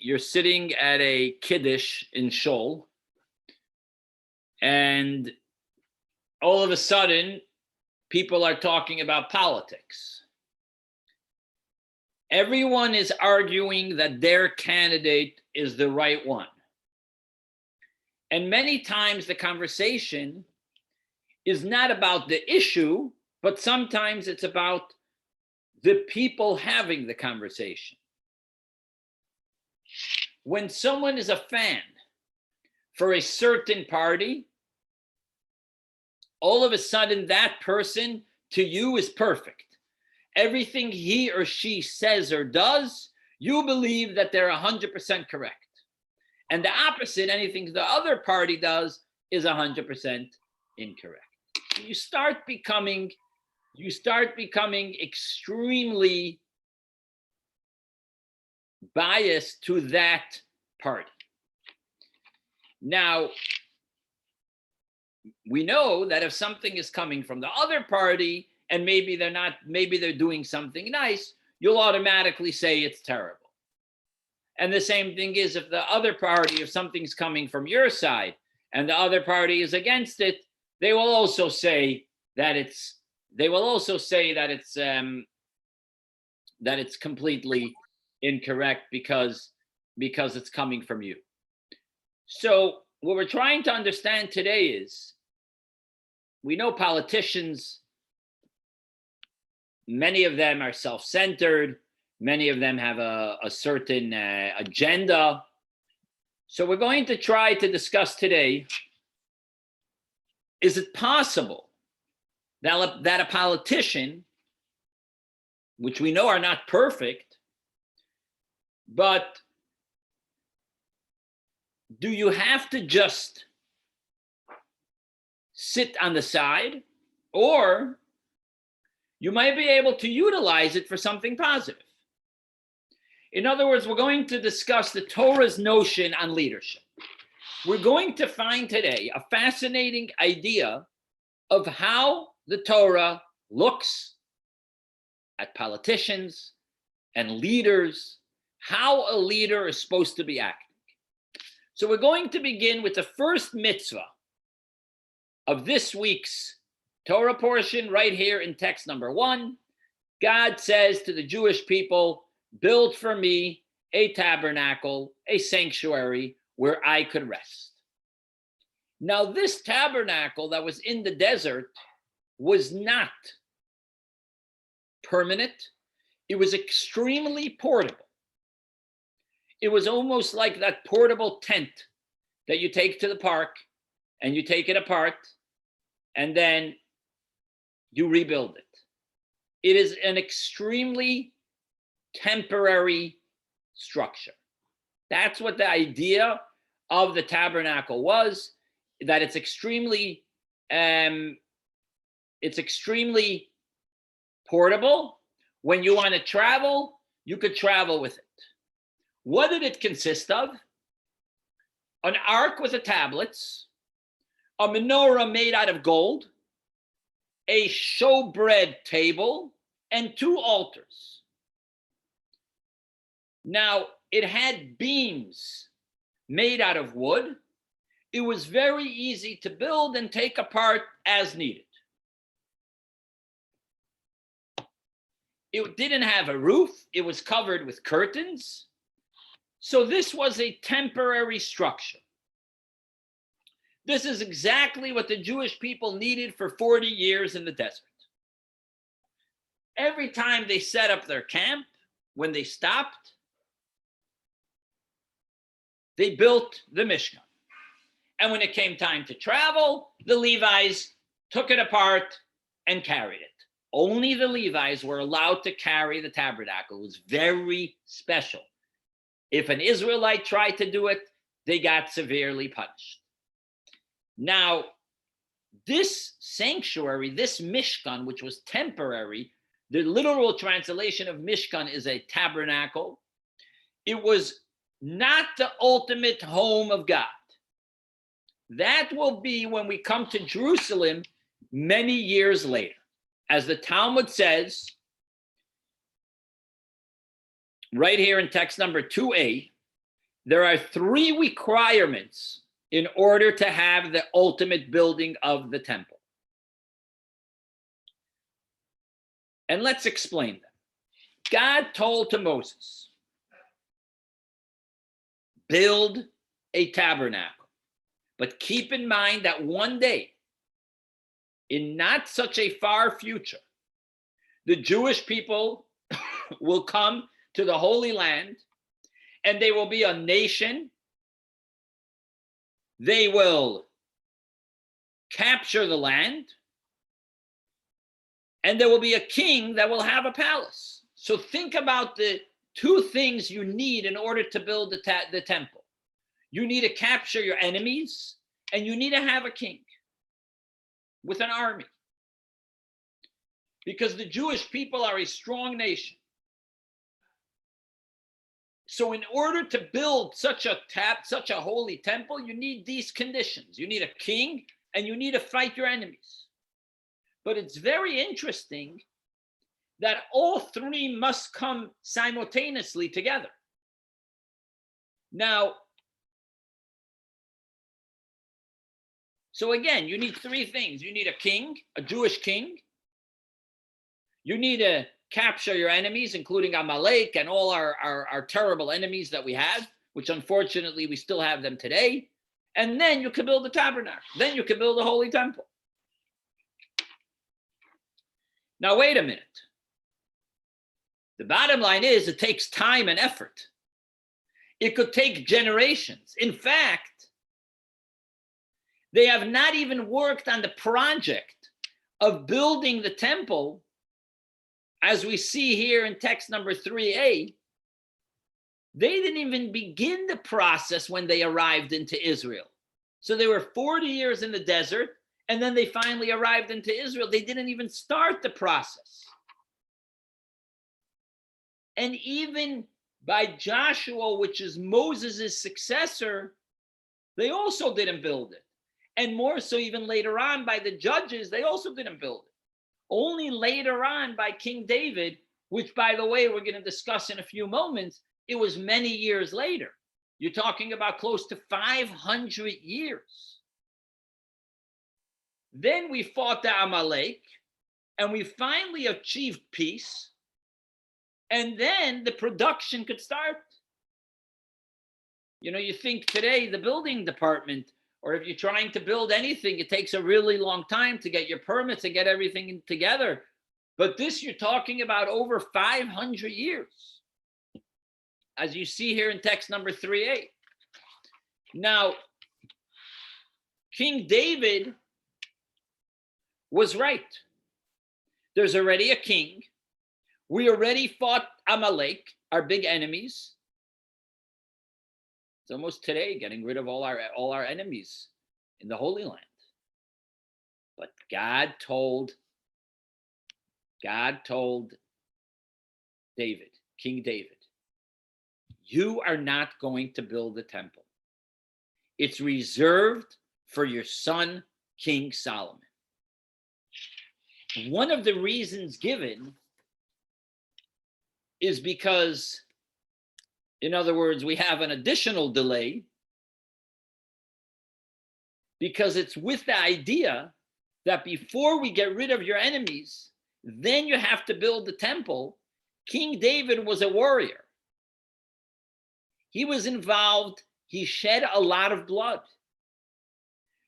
you're sitting at a kiddush in shul, and all of a sudden, people are talking about politics. Everyone is arguing that their candidate is the right one. And many times the conversation is not about the issue, but sometimes it's about the people having the conversation. When someone is a fan for a certain party, all of a sudden that person to you is perfect. Everything he or she says or does, you believe that they're 100% correct. And the opposite, anything the other party does, is 100% incorrect. You start becoming extremely biased to that party. Now, we know that if something is coming from the other party and maybe they're doing something nice, you'll automatically say it's terrible. And the same thing is if the other party, if something's coming from your side and the other party is against it, they will also say that it's completely incorrect because it's coming from you. So what we're trying to understand today is, we know politicians, many of them are self-centered, many of them have a certain agenda. So we're going to try to discuss today, is it possible that a politician, which we know are not perfect, but do you have to just sit on the side, or you might be able to utilize it for something positive? In other words, we're going to discuss the Torah's notion on leadership. We're going to find today a fascinating idea of how the Torah looks at politicians and leaders, how a leader is supposed to be acting. So we're going to begin with the first mitzvah of this week's Torah portion right here in text number 1. God says to the Jewish people, build for me a tabernacle, a sanctuary where I could rest. Now, this tabernacle that was in the desert was not permanent. It was extremely portable. It was almost like that portable tent that you take to the park and you take it apart and then you rebuild it. It is an extremely temporary structure. That's what the idea of the tabernacle was, that it's extremely portable. When you want to travel, you could travel with it. What did it consist of? An ark with the tablets, a menorah made out of gold, a showbread table, and 2 altars. Now, it had beams made out of wood. It was very easy to build and take apart as needed. It didn't have a roof. It was covered with curtains. So this was a temporary structure. This is exactly what the Jewish people needed for 40 years in the desert. Every time they set up their camp, when they stopped, they built the Mishkan. And when it came time to travel, the Levites took it apart and carried it. Only the Levites were allowed to carry the tabernacle. It was very special. If an Israelite tried to do it, they got severely punished. Now, this sanctuary, this Mishkan, which was temporary, the literal translation of Mishkan is a tabernacle. It was not the ultimate home of God. That will be when we come to Jerusalem many years later. As the Talmud says, right here in text number 2a, there are 3 requirements in order to have the ultimate building of the temple. And let's explain them. God told to Moses, build a tabernacle. But keep in mind that one day, in not such a far future, the Jewish people will come to the Holy Land, and they will be a nation. They will capture the land, and there will be a king that will have a palace. So think about the 2 things you need in order to build the temple. You need to capture your enemies, and you need to have a king with an army. Because the Jewish people are a strong nation. So in order to build such a holy temple, you need these conditions. You need a king, and you need to fight your enemies. But it's very interesting that all 3 must come simultaneously together. Now, so again, you need 3 things. You need a king, a Jewish king. You need to capture your enemies, including Amalek and all our terrible enemies that we have, which unfortunately we still have them today. And then you can build the tabernacle. Then you can build a holy temple. Now, wait a minute. The bottom line is it takes time and effort. It could take generations. In fact, they have not even worked on the project of building the temple, as we see here in text number 3a. They didn't even begin the process when they arrived into Israel. So they were 40 years in the desert, and then they finally arrived into Israel. They didn't even start the process. And even by Joshua, which is Moses' successor, they also didn't build it. And more so even later on by the judges, they also didn't build it. Only later on by King David, which, by the way, we're going to discuss in a few moments, it was many years later. You're talking about close to 500 years. Then we fought the Amalek, and we finally achieved peace. And then the production could start. You know, you think today the building department, or if you're trying to build anything, it takes a really long time to get your permits and get everything together. But this, you're talking about over 500 years, as you see here in text number 3a. Now, King David was right. There's already a king. We already fought Amalek, our big enemies. It's almost today getting rid of all our enemies in the Holy Land. But God told David, King David, you are not going to build the temple. It's reserved for your son, King Solomon. One of the reasons given is because, in other words, we have an additional delay because it's with the idea that before we get rid of your enemies, then you have to build the temple. King David was a warrior. He was involved. He shed a lot of blood.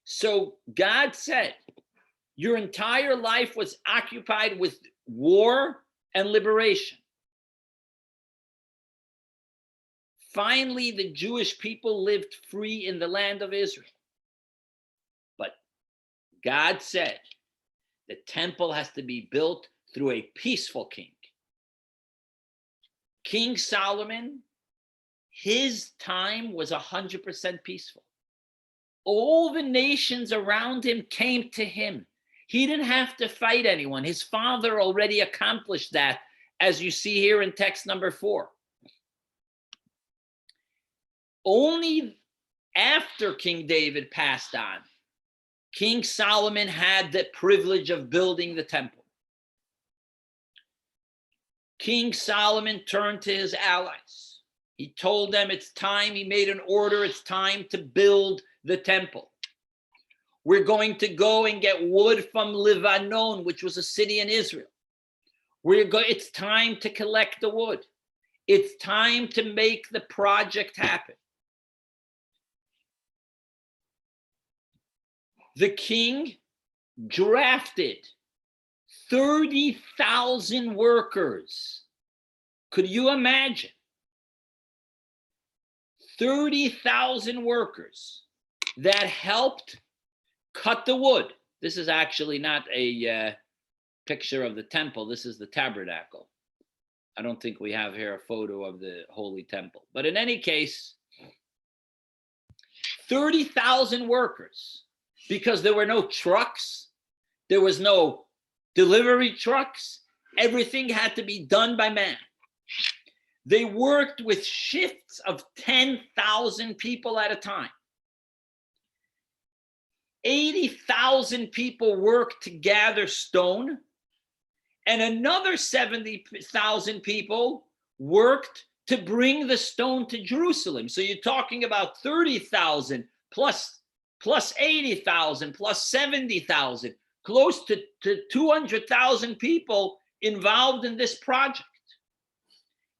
So God said, your entire life was occupied with war and liberation. Finally, the Jewish people lived free in the land of Israel. But God said the temple has to be built through a peaceful king. King Solomon, his time was 100% peaceful. All the nations around him came to him. He didn't have to fight anyone. His father already accomplished that, as you see here in text number 4. Only after King David passed on, King Solomon had the privilege of building the temple. King Solomon turned to his allies. He told them it's time. He made an order. It's time to build the temple. We're going to go and get wood from Lebanon, which was a city in Israel. It's time to collect the wood. It's time to make the project happen. The king drafted 30,000 workers. Could you imagine? 30,000 workers that helped cut the wood. This is actually not a picture of the temple. This is the tabernacle. I don't think we have here a photo of the Holy Temple. But in any case, 30,000 workers, because there were no trucks, there was no delivery trucks, everything had to be done by man. They worked with shifts of 10,000 people at a time. 80,000 people worked to gather stone, and another 70,000 people worked to bring the stone to Jerusalem. So you're talking about 30,000 plus 80,000 plus 70,000, close to 200,000 people involved in this project.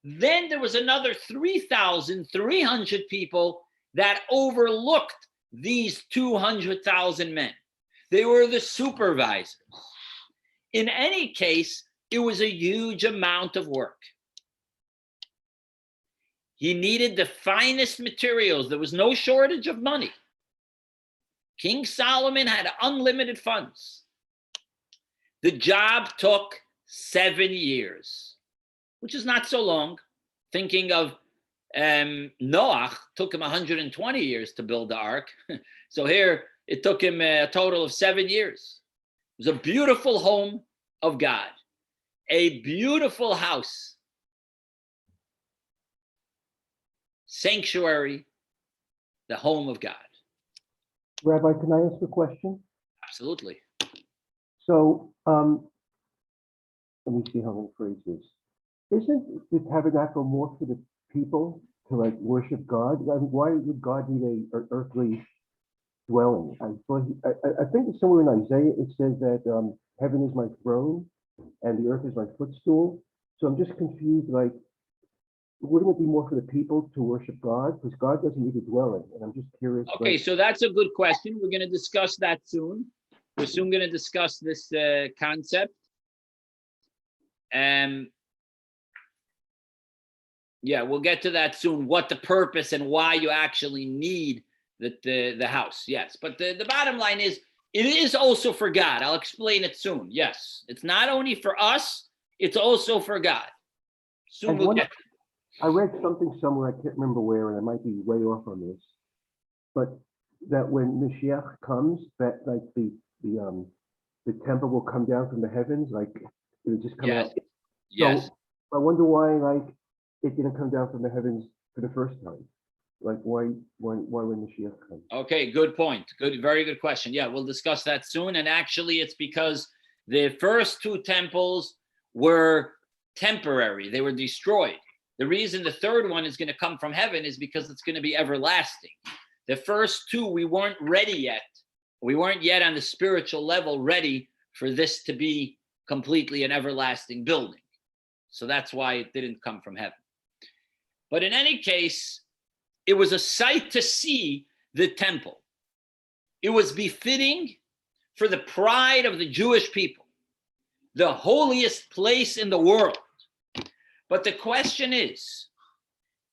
Then there was another 3,300 people that overlooked these 200,000 men. They were the supervisors. In any case, it was a huge amount of work. He needed the finest materials. There was no shortage of money. King Solomon had unlimited funds. The job took 7 years, which is not so long. Thinking of Noah, took him 120 years to build the ark. So here, it took him a total of 7 years. It was a beautiful home of God, a beautiful house, sanctuary, the home of God. Rabbi, can I ask a question? Absolutely. So, let me see how I phrase this. Isn't the tabernacle more for the people to like worship God? I mean, why would God need an earthly dwelling? I think it's somewhere in Isaiah it says that heaven is my throne and the earth is my footstool. So I'm just confused. Like, wouldn't it be more for the people to worship God? Because God doesn't need a dwelling, and I'm just curious. Okay, so that's a good question. We're going to discuss that soon. We're soon going to discuss this concept. Yeah, we'll get to that soon. What the purpose and why you actually need the house. Yes, but the bottom line is, it is also for God. I'll explain it soon. Yes, it's not only for us; it's also for God. Soon we'll get. I read something somewhere, I can't remember where, and I might be way off on this, but that when Mashiach comes, that like the temple will come down from the heavens, like it would just come out. Yes. So I wonder why like it didn't come down from the heavens for the first time. Like why when Mashiach comes? Okay, good point. Good, very good question. Yeah, we'll discuss that soon. And actually, it's because the first two temples were temporary; they were destroyed. The reason the third one is going to come from heaven is because it's going to be everlasting. The first two, we weren't ready yet. We weren't yet on the spiritual level ready for this to be completely an everlasting building. So that's why it didn't come from heaven. But in any case, it was a sight to see the temple. It was befitting for the pride of the Jewish people, the holiest place in the world. But the question is,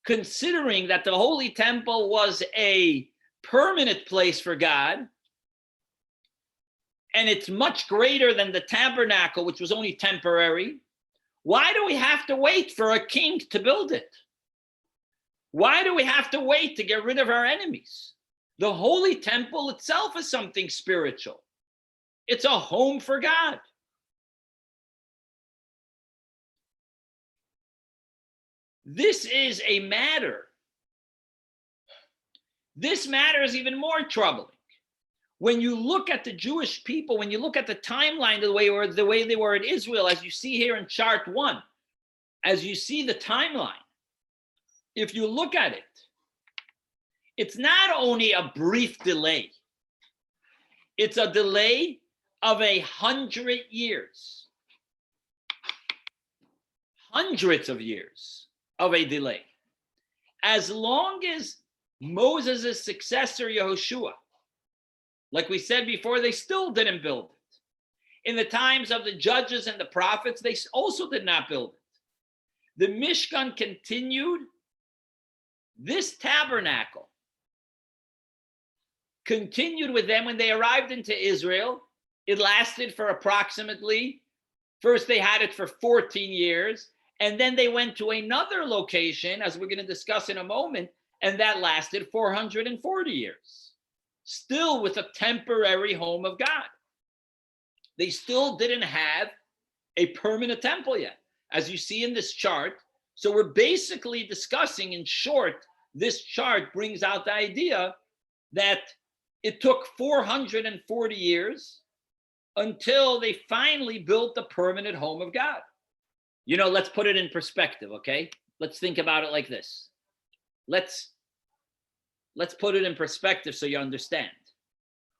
considering that the Holy Temple was a permanent place for God, and it's much greater than the tabernacle, which was only temporary, why do we have to wait for a king to build it? Why do we have to wait to get rid of our enemies? The Holy Temple itself is something spiritual. It's a home for God. This is a matter. This matter is even more troubling. When you look at the Jewish people, when you look at the timeline, the way they were in Israel, as you see here in chart 1, as you see the timeline, if you look at it, it's not only a brief delay, it's a delay of 100 years. Hundreds of years of a delay. As long as Moses' successor, Yehoshua, like we said before, they still didn't build it. In the times of the judges and the prophets, they also did not build it. The Mishkan continued. This tabernacle continued with them when they arrived into Israel. It lasted for approximately, first they had it for 14 years, and then they went to another location, as we're going to discuss in a moment, and that lasted 440 years, still with a temporary home of God. They still didn't have a permanent temple yet, as you see in this chart. So we're basically discussing, in short, this chart brings out the idea that it took 440 years until they finally built the permanent home of God. You know, let's put it in perspective, okay? Let's think about it like this. Let's put it in perspective so you understand.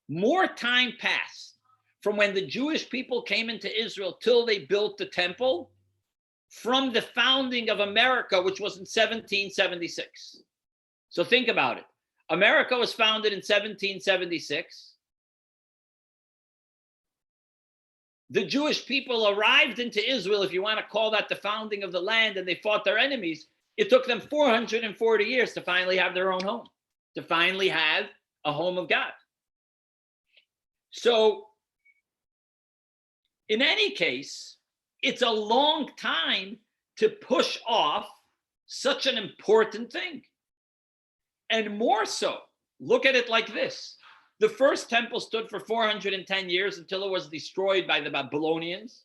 More time passed from when the Jewish people came into Israel till they built the temple, from the founding of America, which was in 1776. So think about it. America was founded in 1776. The Jewish people arrived into Israel, if you want to call that the founding of the land, and they fought their enemies. It took them 440 years to finally have their own home, to finally have a home of God. So, in any case, it's a long time to push off such an important thing. And more so, look at it like this. The first temple stood for 410 years until it was destroyed by the Babylonians.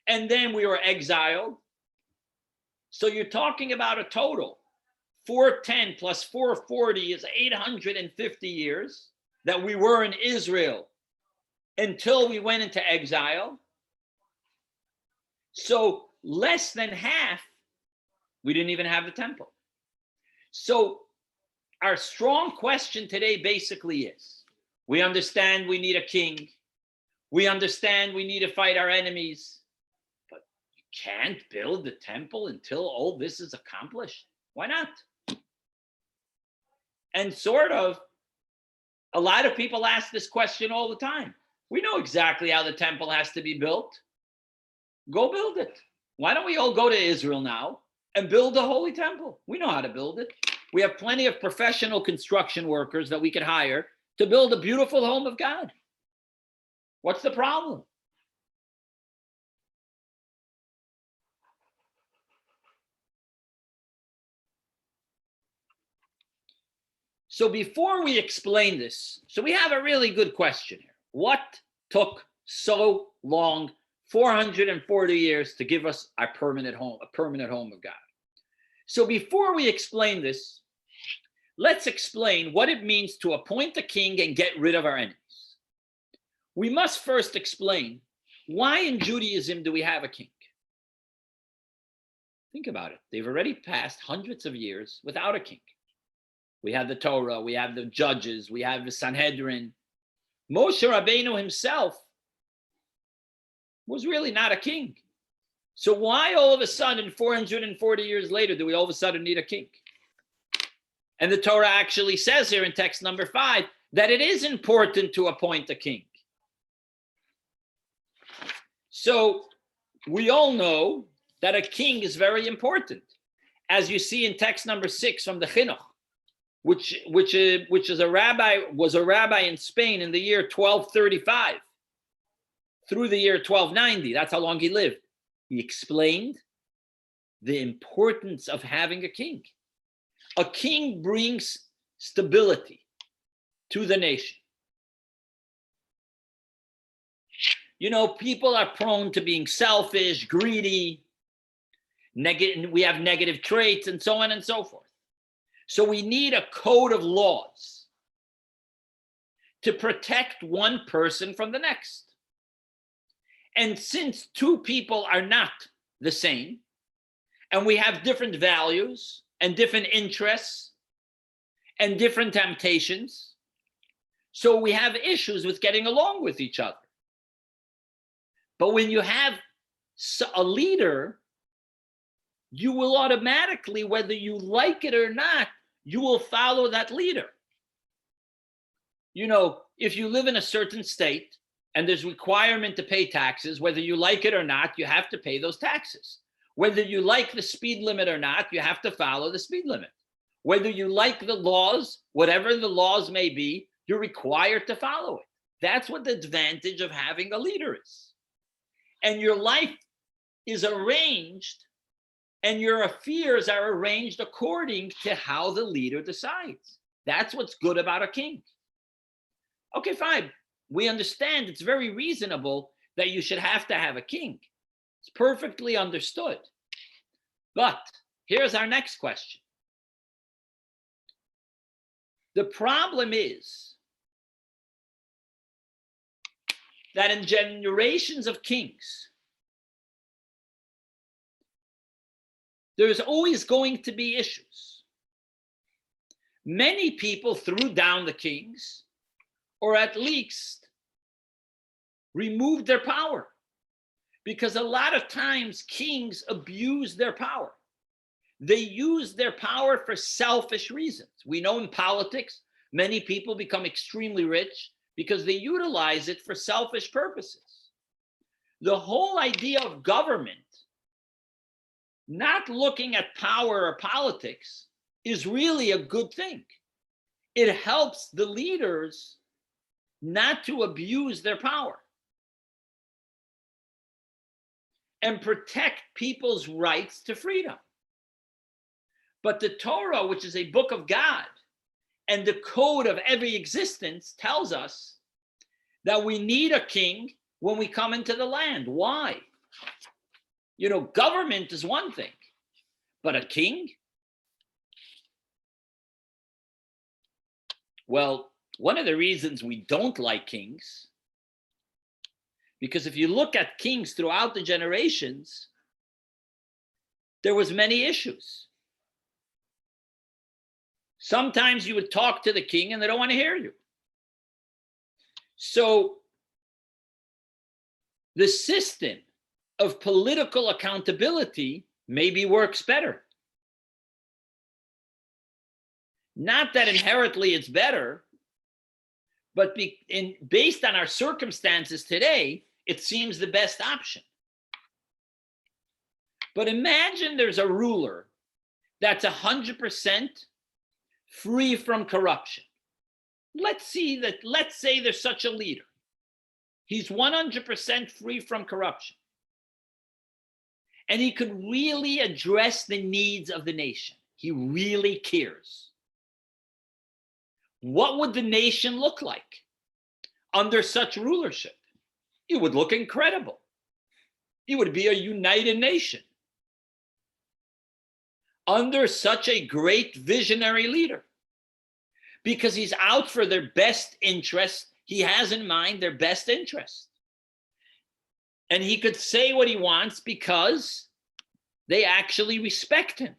And then we were exiled. So you're talking about a total. 410 plus 440 is 850 years that we were in Israel until we went into exile. So less than half, we didn't even have the temple. So our strong question today basically is, we understand we need a king. We understand we need to fight our enemies. But you can't build the temple until all this is accomplished. Why not? And sort of, a lot of people ask this question all the time. We know exactly how the temple has to be built. Go build it. Why don't we all go to Israel now and build the holy temple? We know how to build it. We have plenty of professional construction workers that we could hire to build a beautiful home of God. What's the problem? So before we explain this, so we have a really good question here. What took so long, 440 years, to give us our permanent home, a permanent home of God? So before we explain this, let's explain what it means to appoint a king and get rid of our enemies. We must first explain, why in Judaism do we have a king? Think about it. They've already passed hundreds of years without a king. We have the Torah, we have the judges, we have the Sanhedrin. Moshe Rabbeinu himself was really not a king. So why all of a sudden, 440 years later, do we all of a sudden need a king? And the Torah actually says here in text number 5 that it is important to appoint a king. So we all know that a king is very important, as you see in text number 6 from the Chinuch, which is was a rabbi in Spain in the year 1235 through the year 1290. That's how long he lived. He explained the importance of having a king. A king brings stability to the nation. You know, people are prone to being selfish, greedy, we have negative traits, and so on and so forth. So we need a code of laws to protect one person from the next. And since two people are not the same, and we have different values and different interests and different temptations. So we have issues with getting along with each other. But when you have a leader, you will automatically, whether you like it or not, you will follow that leader. You know, if you live in a certain state and there's requirement to pay taxes, whether you like it or not, you have to pay those taxes. Whether you like the speed limit or not, you have to follow the speed limit. Whether you like the laws, whatever the laws may be, you're required to follow it. That's what the advantage of having a leader is. And your life is arranged, and your affairs are arranged according to how the leader decides. That's what's good about a king. Okay, fine. We understand it's very reasonable that you should have to have a king. It's perfectly understood. But here's our next question. The problem is that in generations of kings, there's always going to be issues. Many people threw down the kings, or at least removed their power, because a lot of times kings abuse their power. They use their power for selfish reasons. We know in politics, many people become extremely rich because they utilize it for selfish purposes. The whole idea of government, not looking at power or politics, is really a good thing. It helps the leaders not to abuse their power and protect people's rights to freedom. But the Torah, which is a book of God and the code of every existence, tells us that we need a king when we come into the land. Why? You know, government is one thing, but a king? Well, one of the reasons we don't like kings, because if you look at kings throughout the generations, there was many issues. Sometimes you would talk to the king and they don't want to hear you. So the system of political accountability maybe works better. Not that inherently it's better, but based on our circumstances today, it seems the best option. But imagine there's a ruler that's 100% free from corruption. Let's say there's such a leader. He's 100% free from corruption. And he could really address the needs of the nation. He really cares. What would the nation look like under such rulership? It would look incredible. It would be a united nation under such a great visionary leader, because he's out for their best interest. He has in mind their best interest. And he could say what he wants because they actually respect him.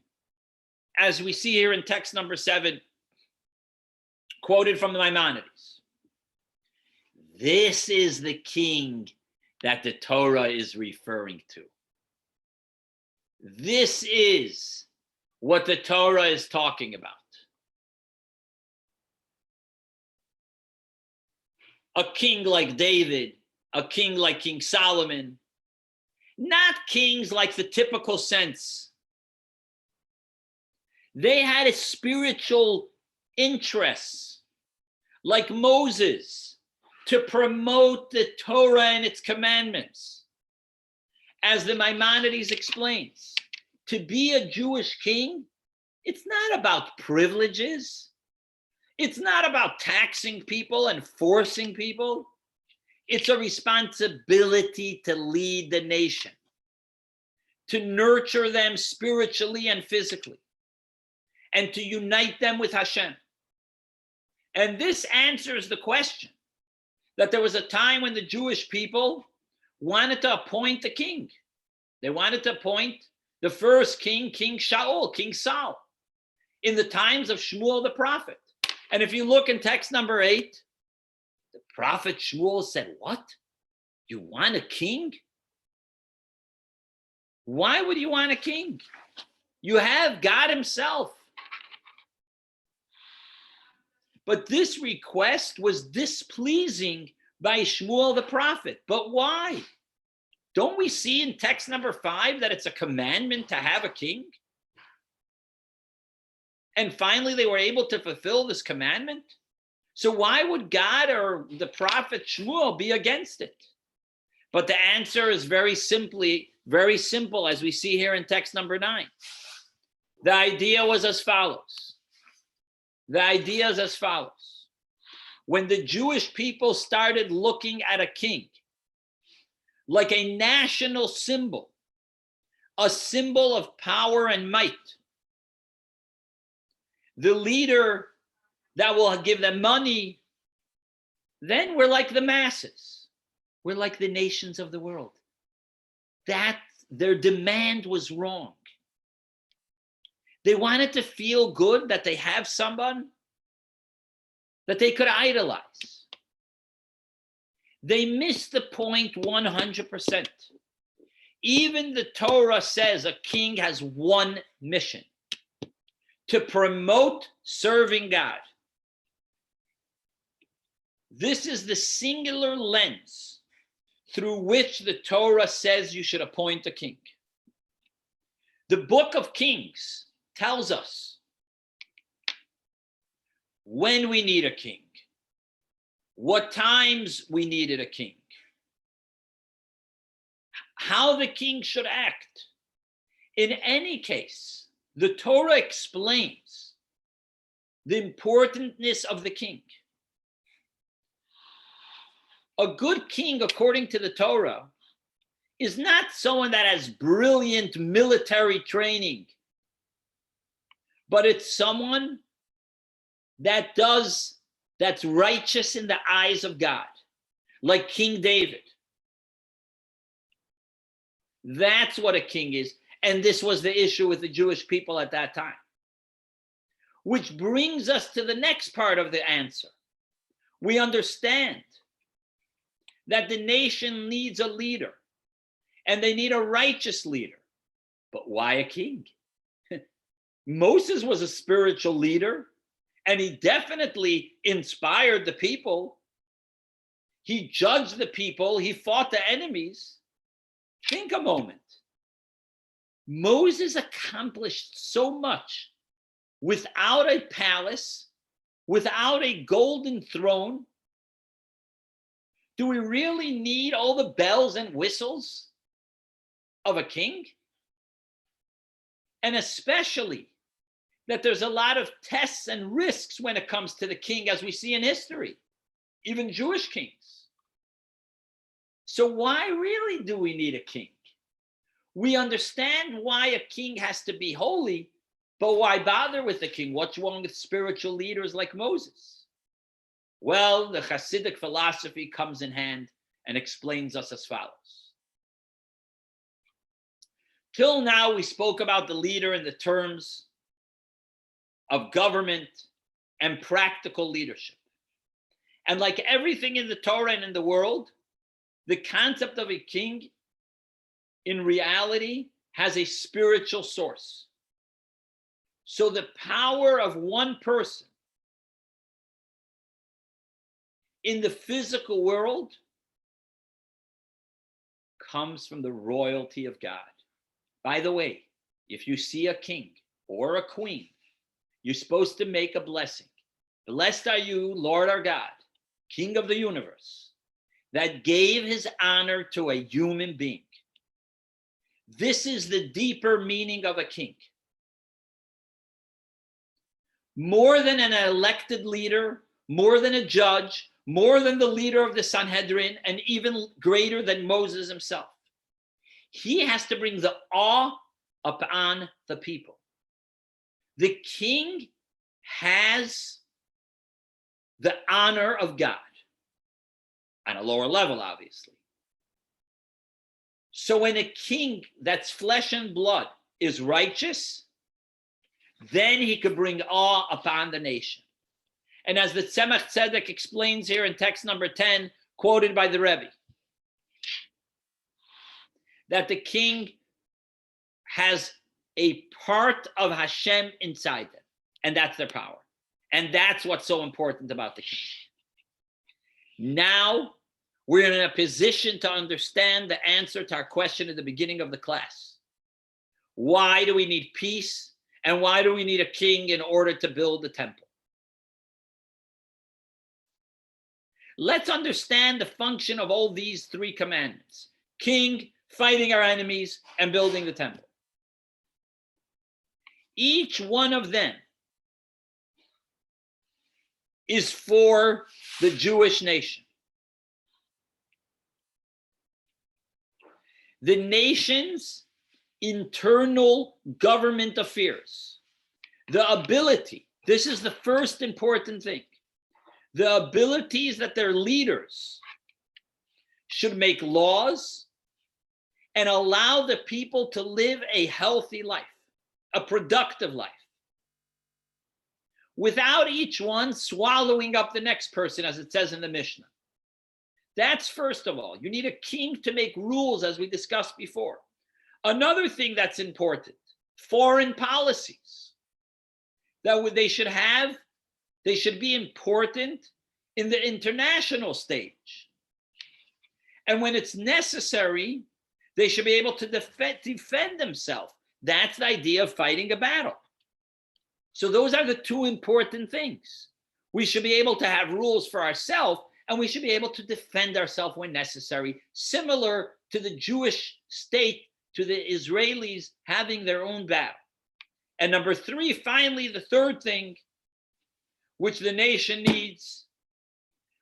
As we see here in text number 7, quoted from the Maimonides. This is the king that the Torah is referring to. This is what the Torah is talking about. A king like David, a king like King Solomon, not kings like the typical sense. They had a spiritual interests like Moses to promote the Torah and its commandments. As the Maimonides explains, to be a Jewish king, it's not about privileges. It's not about taxing people and forcing people. It's a responsibility to lead the nation, to nurture them spiritually and physically, and to unite them with Hashem. And this answers the question that there was a time when the Jewish people wanted to appoint a king. They wanted to appoint The first king, King Shaul, King Saul, in the times of Shmuel the prophet. And if you look in text number 8, the prophet Shmuel said, what? You want a king? Why would you want a king? You have God himself. But this request was displeasing by Shmuel the prophet. But why? Don't we see in text number 5 that it's a commandment to have a king? And finally, they were able to fulfill this commandment. So why would God or the prophet Shmuel be against it? But the answer is very simple, as we see here in text number 9. The idea was as follows. When the Jewish people started looking at a king like a national symbol, a symbol of power and might, the leader that will give them money, then we're like the masses. We're like the nations of the world. That their demand was wrong. They wanted to feel good that they have someone that they could idolize. They missed the point 100%. Even the Torah says a king has one mission: to promote serving God. This is the singular lens through which the Torah says you should appoint a king. The book of Kings tells us when we need a king, what times we needed a king, how the king should act. In any case, the Torah explains the importantness of the king. A good king, according to the Torah, is not someone that has brilliant military training, but it's someone that's righteous in the eyes of God, like King David. That's what a king is. And this was the issue with the Jewish people at that time. Which brings us to the next part of the answer. We understand that the nation needs a leader, and they need a righteous leader. But why a king? Moses was a spiritual leader, and he definitely inspired the people. He judged the people. He fought the enemies. Think a moment. Moses accomplished so much without a palace, without a golden throne. Do we really need all the bells and whistles of a king? And especially that there's a lot of tests and risks when it comes to the king, as we see in history, even Jewish kings. So why really do we need a king? We understand why a king has to be holy, but why bother with the king? What's wrong with spiritual leaders like Moses? Well, the Hasidic philosophy comes in hand and explains us as follows. Till now, we spoke about the leader in the terms of government and practical leadership. And like everything in the Torah and in the world, the concept of a king in reality has a spiritual source. So the power of one person in the physical world comes from the royalty of God. By the way, if you see a king or a queen, you're supposed to make a blessing. Blessed are you, Lord our God, King of the universe, that gave his honor to a human being. This is the deeper meaning of a king. More than an elected leader, more than a judge, more than the leader of the Sanhedrin, and even greater than Moses himself. He has to bring the awe upon the people. The king has the honor of God on a lower level, obviously. So when a king that's flesh and blood is righteous, then he could bring awe upon the nation. And as the Tzemach Tzedek explains here in text number 10, quoted by the Rebbe, that the king has a part of Hashem inside them, and that's their power. And that's what's so important about the king. Now, we're in a position to understand the answer to our question at the beginning of the class. Why do we need peace? And why do we need a king in order to build the temple? Let's understand the function of all these three commandments: king, fighting our enemies, and building the temple. Each one of them is for the Jewish nation. The nation's internal government affairs, the ability, this is the first important thing, the abilities that their leaders should make laws and allow the people to live a healthy life, a productive life, without each one swallowing up the next person, as it says in the Mishnah. That's first of all. You need a king to make rules, as we discussed before. Another thing that's important, foreign policies that they should have, they should be important in the international stage. And when it's necessary, they should be able to defend themselves. That's the idea of fighting a battle. So those are the two important things. We should be able to have rules for ourselves, and we should be able to defend ourselves when necessary, similar to the Jewish state, to the Israelis having their own battle. And number three, finally, the third thing, which the nation needs,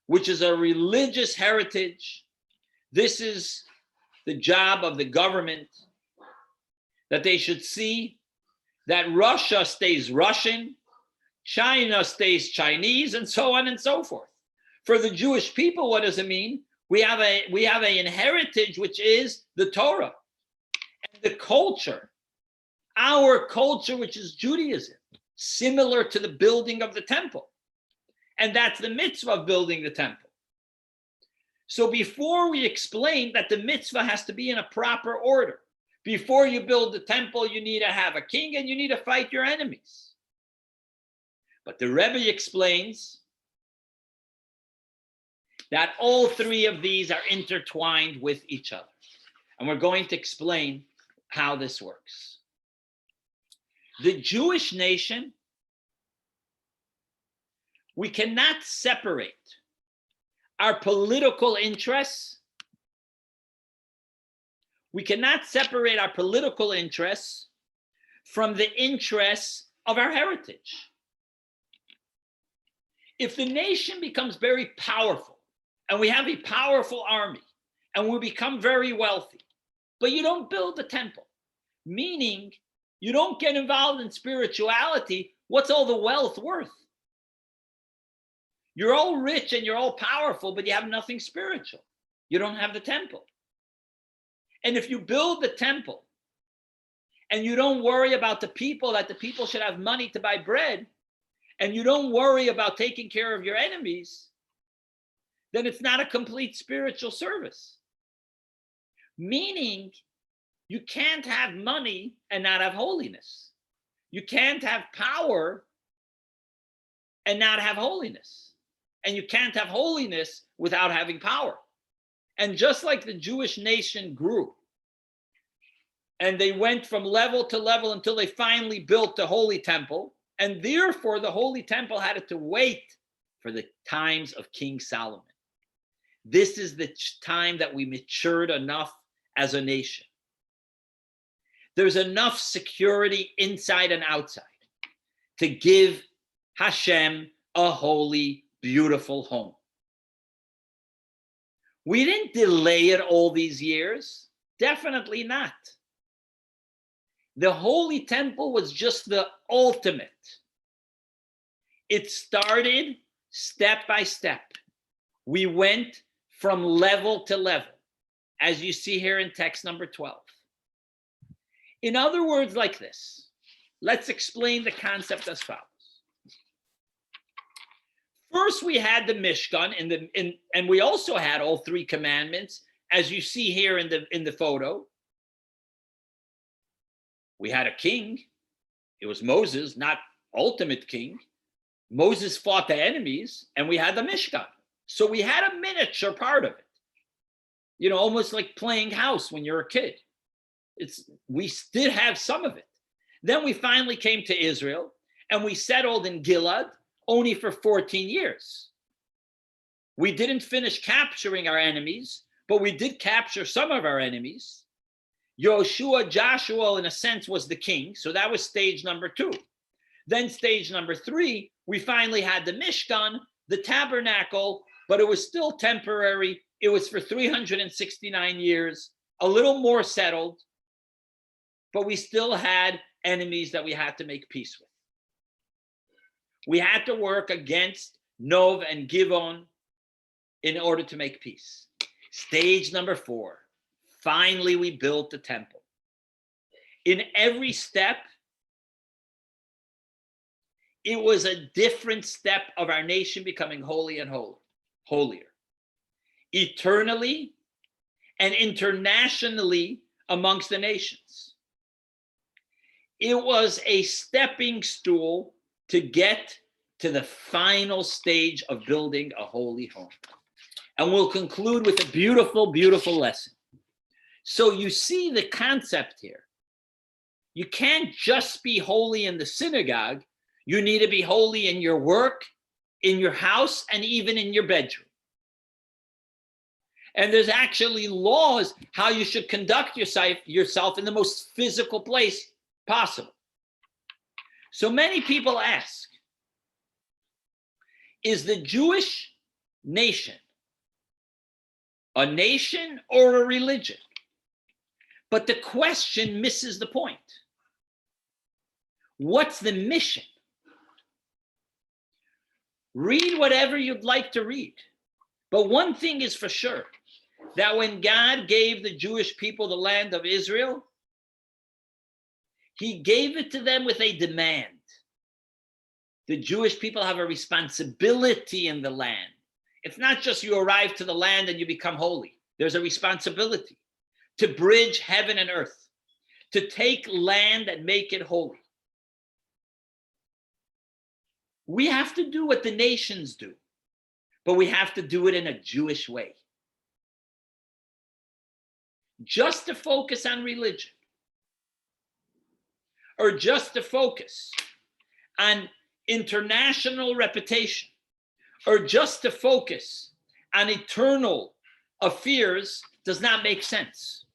which is a religious heritage. This is the job of the government, that they should see that Russia stays Russian, China stays Chinese, and so on and so forth. For the Jewish people, what does it mean? We have an heritage, which is the Torah, and the culture, our culture, which is Judaism, similar to the building of the temple. And that's the mitzvah of building the temple. So before we explain that the mitzvah has to be in a proper order, before you build the temple, you need to have a king and you need to fight your enemies. But the Rebbe explains that all three of these are intertwined with each other. And we're going to explain how this works. The Jewish nation, we cannot separate our political interests. We cannot separate our political interests from the interests of our heritage. If the nation becomes very powerful, and we have a powerful army, and we become very wealthy, but you don't build the temple, meaning you don't get involved in spirituality, what's all the wealth worth? You're all rich and you're all powerful, but you have nothing spiritual. You don't have the temple. And if you build the temple and you don't worry about the people, that the people should have money to buy bread, and you don't worry about taking care of your enemies, then it's not a complete spiritual service. Meaning, you can't have money and not have holiness. You can't have power and not have holiness. And you can't have holiness without having power. And just like the Jewish nation grew, and they went from level to level until they finally built the Holy Temple, and therefore the Holy Temple had to wait for the times of King Solomon. This is the time that we matured enough as a nation. There's enough security inside and outside to give Hashem a holy, beautiful home. We didn't delay it all these years. Definitely not. The Holy Temple was just the ultimate. It started step by step. We went from level to level, as you see here in text number 12. In other words, like this, let's explain the concept as follows. First, we had the Mishkan, and we also had all three commandments, as you see here in the photo. We had a king. It was Moses, not ultimate king. Moses fought the enemies, and we had the Mishkan. So we had a miniature part of it. You know, almost like playing house when you're a kid. We did have some of it. Then we finally came to Israel, and we settled in Gilad only for 14 years. We didn't finish capturing our enemies, but we did capture some of our enemies. Joshua, in a sense, was the king. So that was stage number 2. Then stage number 3, we finally had the Mishkan, the tabernacle, but it was still temporary. It was for 369 years, a little more settled, but we still had enemies that we had to make peace with. We had to work against Nov and Givon in order to make peace. Stage number 4, finally we built the temple. In every step, it was a different step of our nation becoming holy and holier. Eternally and internationally amongst the nations. It was a stepping stool to get to the final stage of building a holy home. And we'll conclude with a beautiful, beautiful lesson. So you see the concept here. You can't just be holy in the synagogue. You need to be holy in your work, in your house, and even in your bedroom. And there's actually laws how you should conduct yourself in the most physical place possible. So many people ask, is the Jewish nation a nation or a religion? But the question misses the point. What's the mission? Read whatever you'd like to read. But one thing is for sure, that when God gave the Jewish people the land of Israel, he gave it to them with a demand. The Jewish people have a responsibility in the land. It's not just you arrive to the land and you become holy. There's a responsibility to bridge heaven and earth, to take land and make it holy. We have to do what the nations do, but we have to do it in a Jewish way. Just to focus on religion, or just to focus on international reputation, or just to focus on eternal affairs does not make sense.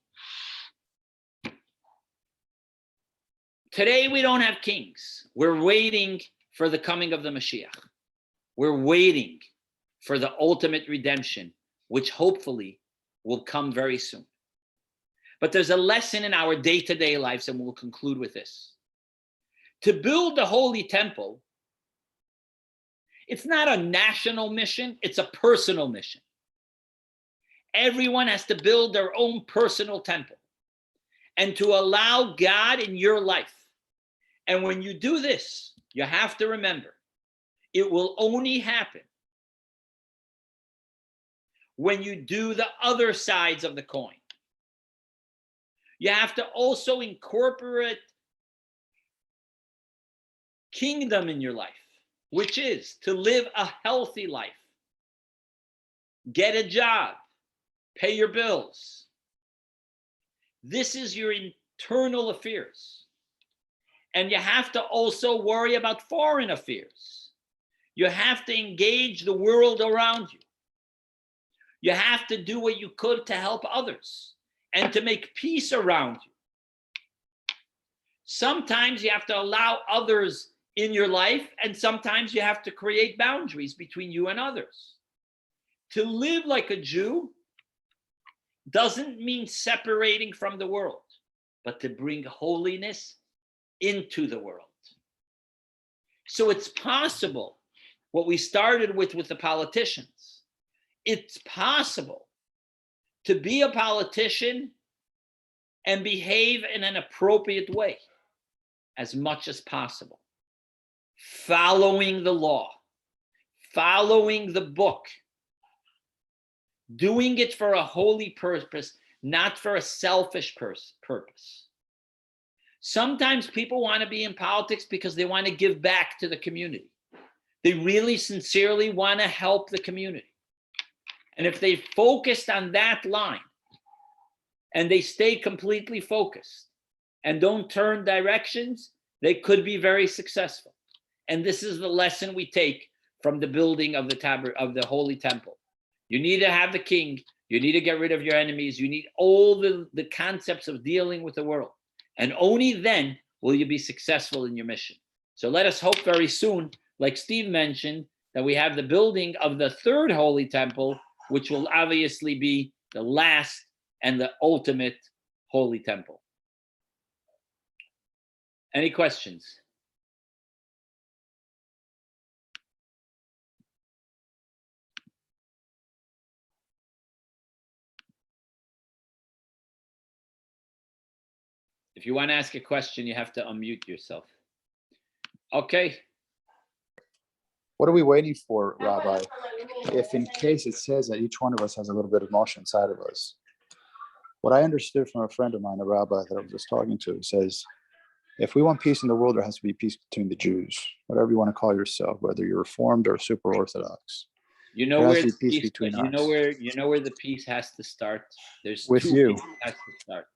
Today we don't have kings. We're waiting for the coming of the Mashiach. We're waiting for the ultimate redemption, which hopefully will come very soon. But there's a lesson in our day-to-day lives, and we'll conclude with this. To build the holy temple, it's not a national mission, it's a personal mission. Everyone has to build their own personal temple and to allow God in your life. And when you do this, you have to remember, it will only happen when you do the other sides of the coin. You have to also incorporate kingdom in your life, which is to live a healthy life, get a job, pay your bills. This is your internal affairs. And you have to also worry about foreign affairs. You have to engage the world around you. You have to do what you could to help others and to make peace around you. Sometimes you have to allow others in your life, and sometimes you have to create boundaries between you and others. To live like a Jew doesn't mean separating from the world, but to bring holiness into the world. So it's possible, what we started with the politicians, it's possible to be a politician and behave in an appropriate way as much as possible. Following the law, following the book, doing it for a holy purpose, not for a selfish purpose. Sometimes people want to be in politics because they want to give back to the community. They really sincerely want to help the community. And if they focused on that line and they stay completely focused and don't turn directions, they could be very successful. And this is the lesson we take from the building of the Holy Temple. You need to have the king. You need to get rid of your enemies. You need all the concepts of dealing with the world. And only then will you be successful in your mission. So let us hope very soon, like Steve mentioned, that we have the building of the third Holy Temple, which will obviously be the last and the ultimate Holy Temple. Any questions? If you want to ask a question, you have to unmute yourself. Okay. What are we waiting for, Rabbi? If in case it says that each one of us has a little bit of motion inside of us. What I understood from a friend of mine, a rabbi that I was just talking to, says, if we want peace in the world, there has to be peace between the Jews, whatever you want to call yourself, whether you're Reformed or super Orthodox. You know There where has to the be peace peace, between you know us. where the peace has to start. There's With two you. places it has to start.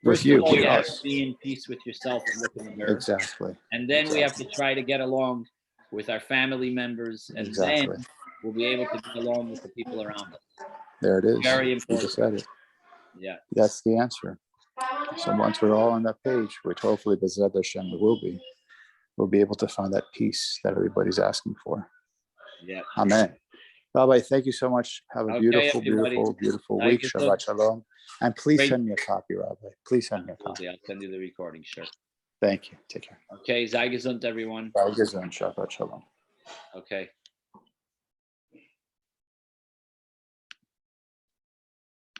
With First you, of all, with you have us. to be in peace with yourself and look in the mirror. Exactly. And then we have to Exactly. try to get along with our family members, and Exactly. then we'll be able to get along with the people around us. There it is. Very You important. just said it. Yeah. That's the answer. So once we're all on that page, which hopefully B'ezrat Hashem will be, we'll be able to find that peace that everybody's asking for. Yeah. Amen. Rabbi, thank you so much. Have a Okay, beautiful, everybody. beautiful, beautiful Thank week. you. Shabbat shalom. And please Great. send me a copy, Rabbi. Please send me a copy. Absolutely. I'll send you the recording, sure. Thank you. Take care. Okay, sei gesund, everyone. Bye, Gesund. Shabbat shalom. Okay.